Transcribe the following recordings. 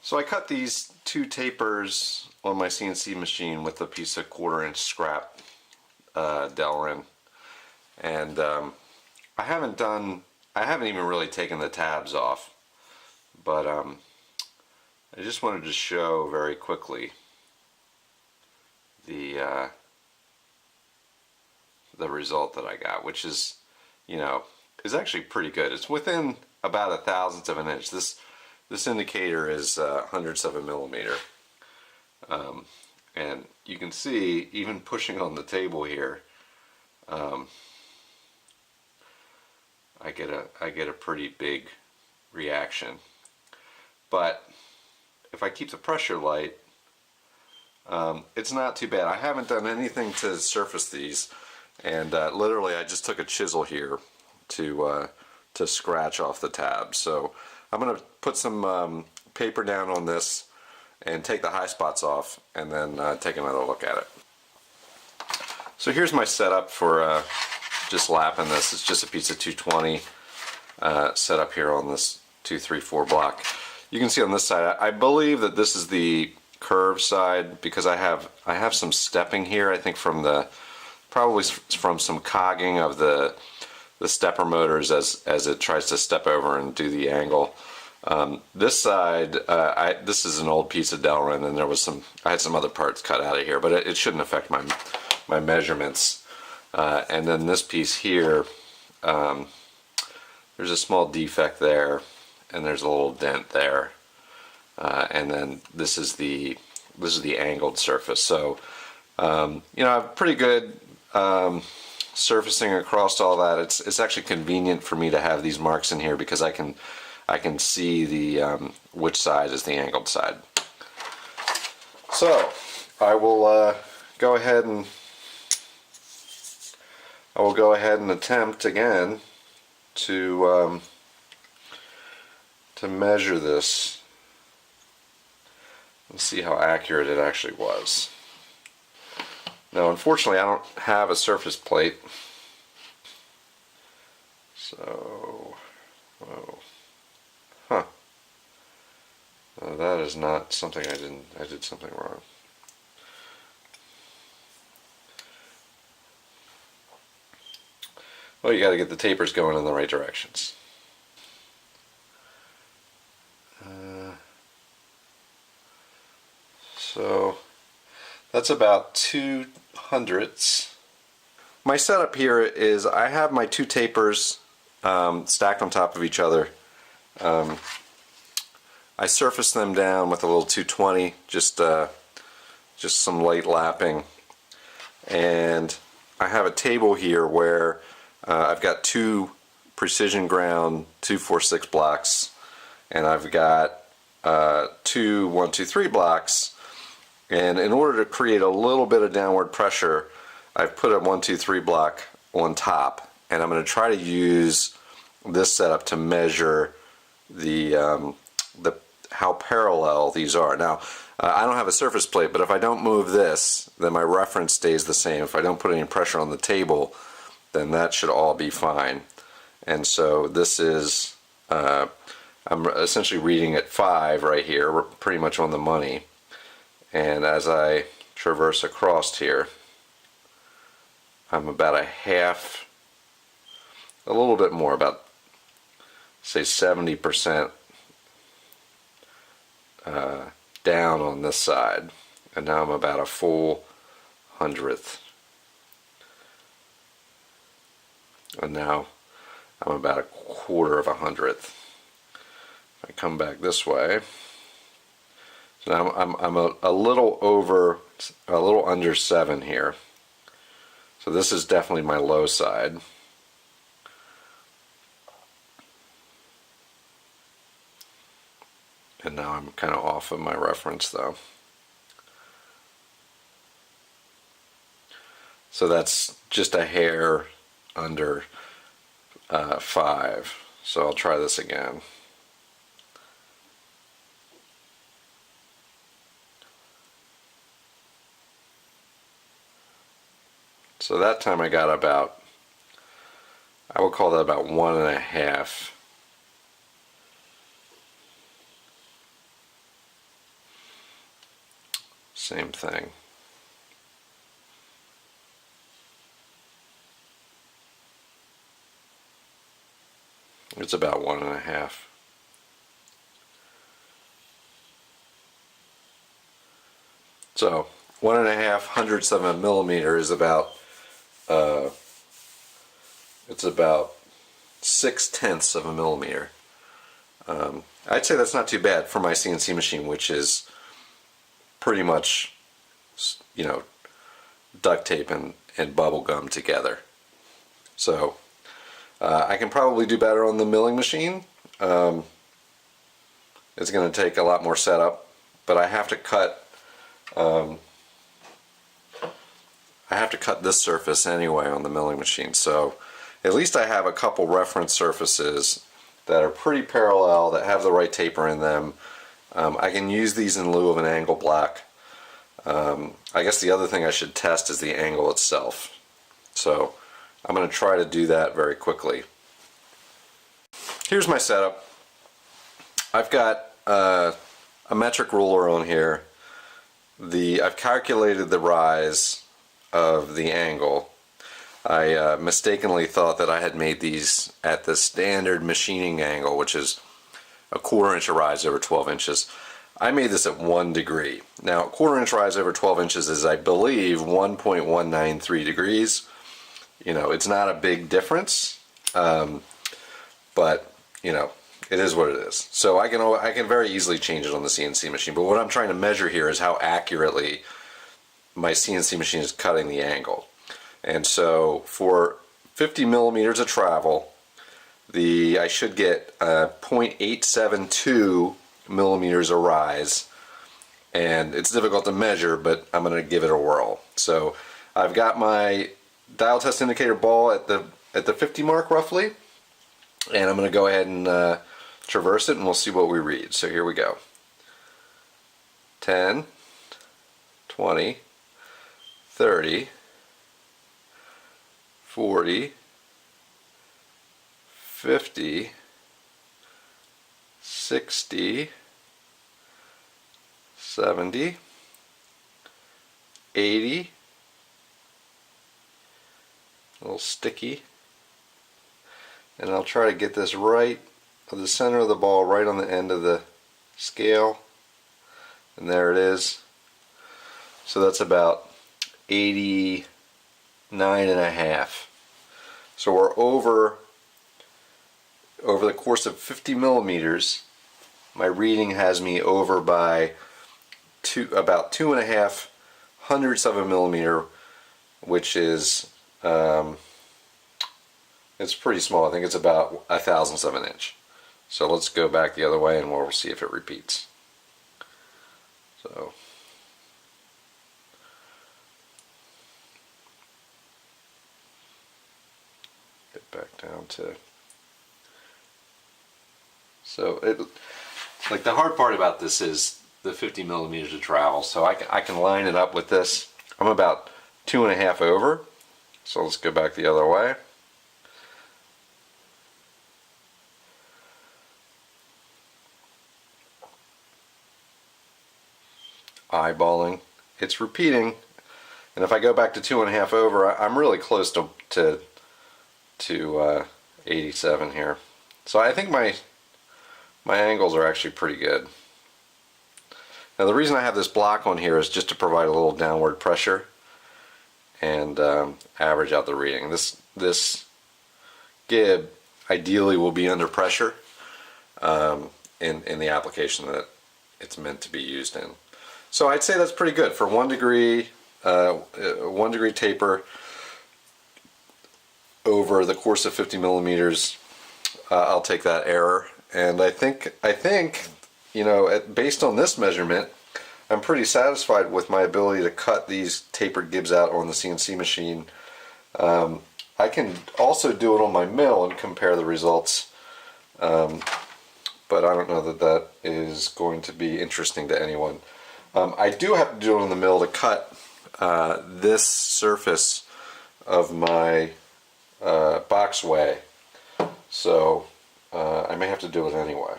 So I cut these two tapers on my CNC machine with a piece of 1/4-inch scrap Delrin, and I haven't even really taken the tabs off, but I just wanted to show very quickly the result that I got, which is, is actually pretty good. It's within about a thousandth of an inch. This indicator is hundredths of a millimeter, and you can see even pushing on the table here, I get a pretty big reaction. But if I keep the pressure light, it's not too bad. I haven't done anything to surface these, and literally I just took a chisel here to scratch off the tabs. So I'm going to put some paper down on this and take the high spots off, and then take another look at it. So here's my setup for just lapping this. It's just a piece of 220 set up here on this 234 block. You can see on this side, I believe that this is the curved side because I have some stepping here. I think from probably from some cogging of the stepper motors as it tries to step over and do the angle. This side, this is an old piece of Delrin, and I had some other parts cut out of here, but it shouldn't affect my measurements. And then this piece here, there's a small defect there, and there's a little dent there, and then this is the angled surface. So I have pretty good surfacing across all that. It's actually convenient for me to have these marks in here because I can see the which side is the angled side. So I will go ahead and attempt again to measure this and see how accurate it actually was. Now, unfortunately, I don't have a surface plate, so no, that is not something I did something wrong. Well, you got to get the tapers going in the right directions. So that's about 2/100ths. My setup here is I have my two tapers stacked on top of each other. I surface them down with a little 220, just some light lapping, and I have a table here where I've got two precision ground 246 blocks, and I've got two 123 blocks, and in order to create a little bit of downward pressure, I've put a 123 block on top, and I'm going to try to use this setup to measure how parallel these are. Now, I don't have a surface plate, but if I don't move this, then my reference stays the same. If I don't put any pressure on the table, then that should all be fine. And so this is, I'm essentially reading at 5 right here. We're pretty much on the money. And as I traverse across here, I'm about a little bit more, about say 70% down on this side, and now I'm about a full 100th, and now I'm about 1/4 of a 100th. If I come back this way, so now I'm a little under 7 here. So this is definitely my low side. And now I'm kind of off of my reference though. So that's just a hair under 5. So I'll try this again. So that time I got about, I would call that about 1.5 same thing. It's about 1.5. So 1.5 hundredths of a millimeter is about it's about 6/10 of a millimeter. I'd say that's not too bad for my CNC machine, which is pretty much, you know, duct tape and bubble gum together. So I can probably do better on the milling machine. It's going to take a lot more setup, but I have to cut this surface anyway on the milling machine, so at least I have a couple reference surfaces that are pretty parallel, that have the right taper in them. I can use these in lieu of an angle block. I guess the other thing I should test is the angle itself. So I'm going to try to do that very quickly. Here's my setup. I've got a metric ruler on here. I've calculated the rise of the angle. I mistakenly thought that I had made these at the standard machining angle, which is a 1/4 inch of rise over 12 inches. I made this at 1 degree. Now, 1/4 inch rise over 12 inches is, I believe, 1.193 degrees. You know, it's not a big difference, but you know, it is what it is. So I can very easily change it on the CNC machine. But what I'm trying to measure here is how accurately my CNC machine is cutting the angle. And so for 50 millimeters of travel, I should get 0.872 millimeters of rise, and it's difficult to measure, but I'm going to give it a whirl. So I've got my dial test indicator ball at the 50 mark roughly, and I'm going to go ahead and traverse it, and we'll see what we read. So here we go. 10, 20, 30, 40, 50, 60, 70, 80, a little sticky, and I'll try to get this right of the center of the ball, right on the end of the scale, and there it is. So that's about 89.5. So we're over the course of 50 millimeters. My reading has me over by about 2.5 hundredths of a millimeter, which is it's pretty small. I think it's about 1/1000th of an inch. So let's go back the other way and we'll see if it repeats. So get back down to, so like the hard part about this is the 50 millimeters of travel. So I can line it up with this. I'm about 2.5 over. So let's go back the other way. Eyeballing, it's repeating, and if I go back to 2.5 over, I'm really close to 87 here. So I think my angles are actually pretty good. Now the reason I have this block on here is just to provide a little downward pressure and average out the reading. This gib ideally will be under pressure in the application that it's meant to be used in. So I'd say that's pretty good for 1 degree, 1 degree taper over the course of 50 millimeters. I'll take that error, and I think you know, based on this measurement, I'm pretty satisfied with my ability to cut these tapered gibs out on the CNC machine. I can also do it on my mill and compare the results, but I don't know that that is going to be interesting to anyone. I do have to do it on the mill to cut this surface of my boxway, so I may have to do it anyway.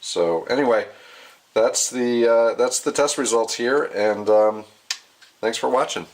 So anyway, that's the test results here, and thanks for watching.